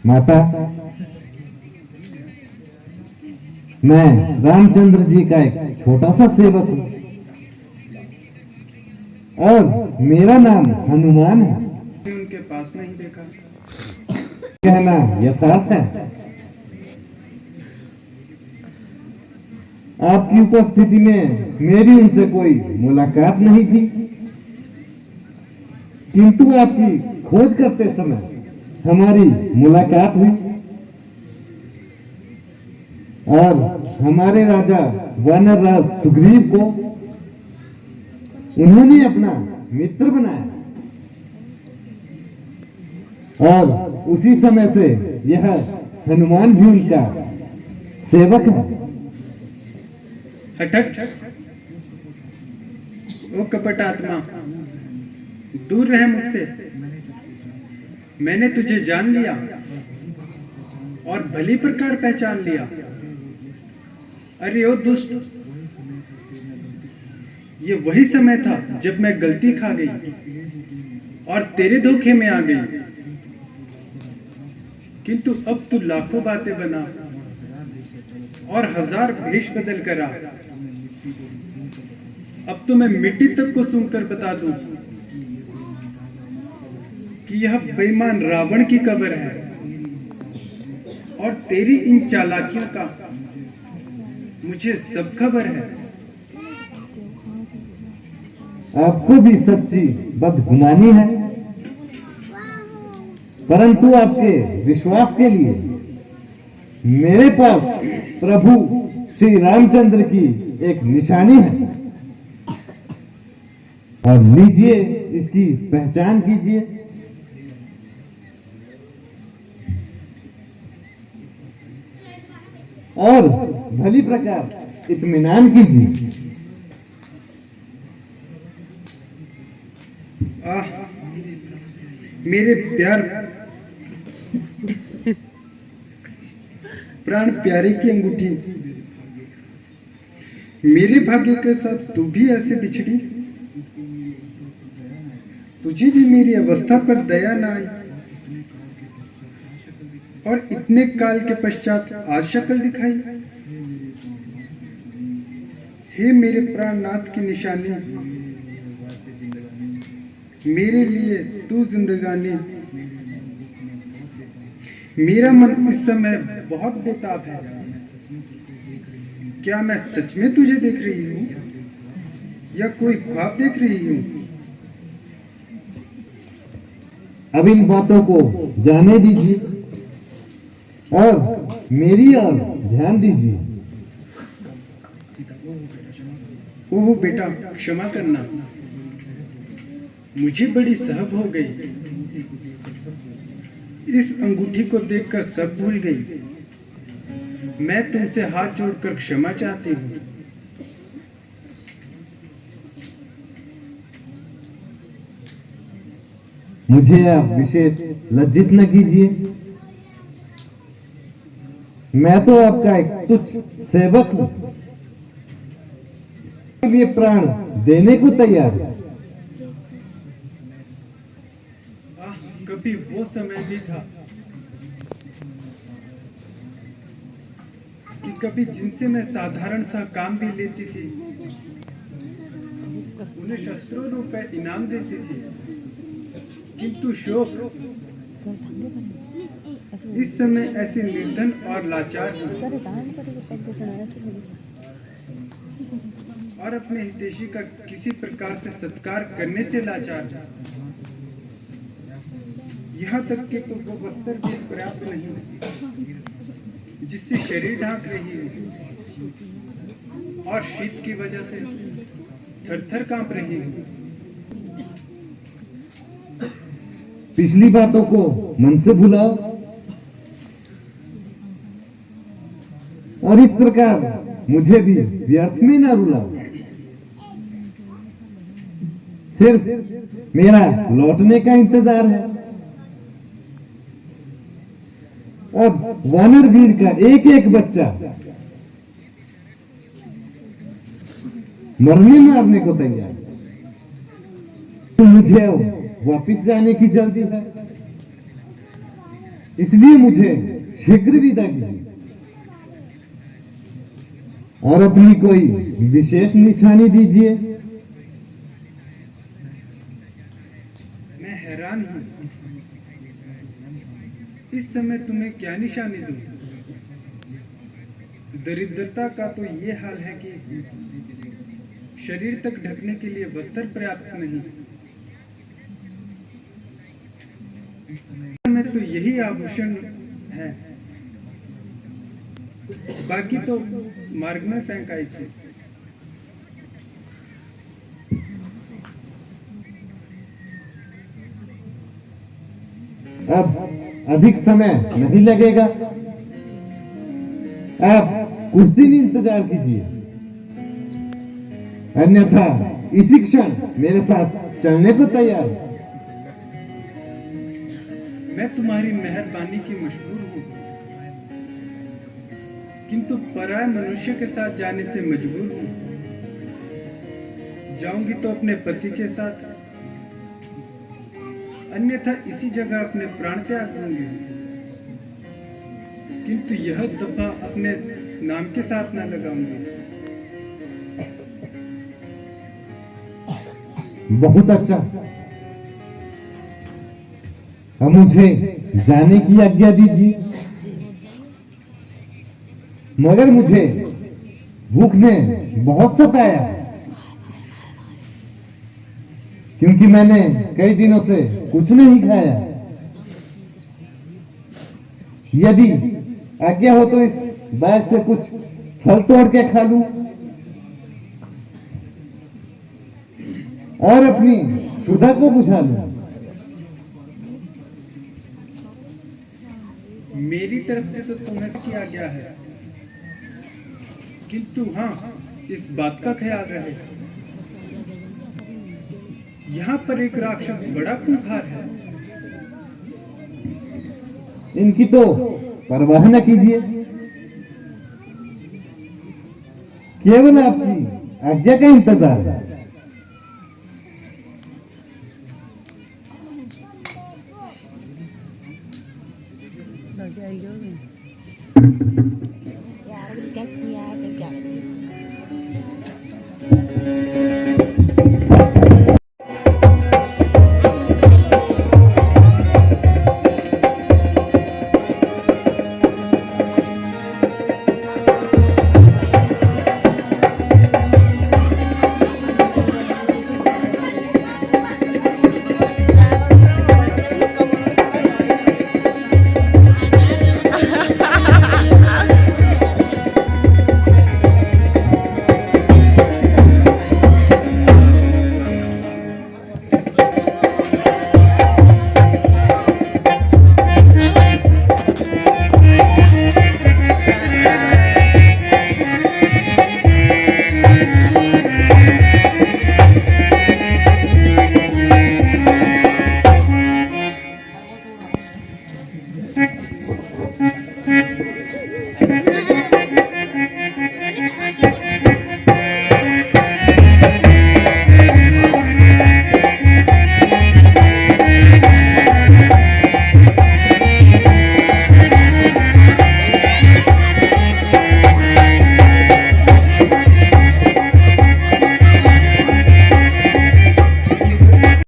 माता, मैं रामचंद्र जी का एक छोटा सा सेवक हूं और मेरा नाम हनुमान है। उनके पास नहीं देखा। कहना यथार्थ है। आपकी उपस्थिति में मेरी उनसे कोई मुलाकात नहीं थी, किंतु आपकी खोज करते समय हमारी मुलाकात हुई और हमारे राजा वानरराज सुग्रीव को उन्होंने अपना मित्र बनाया और उसी समय से यह हनुमान भी उनका सेवक है। हट हट, ओ कपट आत्मा, दूर रह मुझसे। मैंने तुझे जान लिया और भली प्रकार पहचान लिया। अरे ओ दुष्ट, ये वही समय था जब मैं गलती खा गई और तेरे धोखे में आ गई। किंतु अब तू लाखों बातें बना और हजार भेष बदल कर आ। अब तो मैं मिट्टी तक को सूंघकर बता दूं कि यह बेईमान रावण की कब्र है और तेरी इन चालाकियों का मुझे सब खबर है। आपको भी सच्ची बदगुमानी है, परंतु आपके विश्वास के लिए मेरे पास प्रभु श्री रामचंद्र की एक निशानी है और लीजिए, इसकी पहचान कीजिए। और भली प्रकार इत्मीनान कीजिए। मेरे प्यार प्राण प्यारे की अंगूठी, मेरे भाग्य के साथ तू भी ऐसे बिछड़ी। तुझे भी मेरी अवस्था पर दया ना आई और इतने काल के पश्चात आज शक्ल दिखाई। हे मेरे प्राणनाथ की निशानी, मेरे लिए तू जिंदगानी। मेरा मन इस समय बहुत बेताब है। क्या मैं सच में तुझे देख रही हूँ या कोई ख्वाब देख रही हूँ? अब इन बातों को जाने दीजिए और मेरी ओर ध्यान दीजिए। ओह बेटा, क्षमा करना, मुझे बड़ी सहब हो गई। इस अंगूठी को देखकर सब भूल गई। मैं तुमसे हाथ जोड़कर क्षमा चाहती हूँ। मुझे आप विशेष लज्जित न कीजिए। मैं तो आपका एक तुच्छ सेवक हूं, लिए प्राण देने को तैयार हूं। कभी वो समय भी था कि कभी जिनसे मैं साधारण सा काम भी लेती थी, उन्हें शस्त्रों रुपए इनाम देती थी। किंतु शोक, इस समय ऐसे निर्धन और लाचार हूं और अपने हितैषी का किसी प्रकार से सत्कार करने से लाचार हूं। यहाँ तक कि तो वो वस्त्र भी पर्याप्त नहीं जिससे शरीर ढांक रही हूँ और शीत की वजह से थर-थर कांप रही हूँ। पिछली बातों को मन से भुलाओ और इस प्रकार मुझे भी व्यर्थ में ना रुलाओ। सिर्फ मेरा लौटने का इंतजार है। अब वानर वीर का एक एक बच्चा मरने मारने को तैयार, तो मुझे वापिस जाने की जल्दी है। इसलिए मुझे शीघ्र विदा कीजिए और अपनी कोई विशेष निशानी दीजिए। मैं हैरान हूं, इस समय तुम्हें क्या निशानी दूं? दरिद्रता का तो ये हाल है कि शरीर तक ढकने के लिए वस्त्र पर्याप्त नहीं। में तो यही आभूषण है, बाकी तो मार्ग में फेंक आई थी। अब अधिक समय नहीं लगेगा, आप कुछ दिन इंतजार कीजिए, अन्यथा इसी क्षण मेरे साथ चलने को तैयार हूं। मैं तुम्हारी मेहरबानी की मशहूर हूं, किंतु पराये मनुष्य के साथ जाने से मजबूर हूं। जाऊंगी तो अपने पति के साथ, अन्यथा इसी जगह अपने प्राण त्याग दूंगी। किंतु यह दफा अपने नाम के साथ न लगाऊंगी। बहुत अच्छा, अब मुझे जाने की आज्ञा दीजिए, मगर मुझे भूख ने बहुत सताया, क्योंकि मैंने कई दिनों से कुछ नहीं खाया। यदि आज्ञा हो तो इस बैग से कुछ फल तोड़ के खा लूं और अपनी क्षुधा को बुझा लूं। मेरी तरफ से तो तुम्हें किया गया है, किंतु हाँ, इस बात का ख्याल रहे, यहाँ पर एक राक्षस बड़ा खूंखार है। इनकी तो परवाह न कीजिए, केवल आपकी आज्ञा का इंतजार है। Ja, dat kent niet uit, ik ken het niet.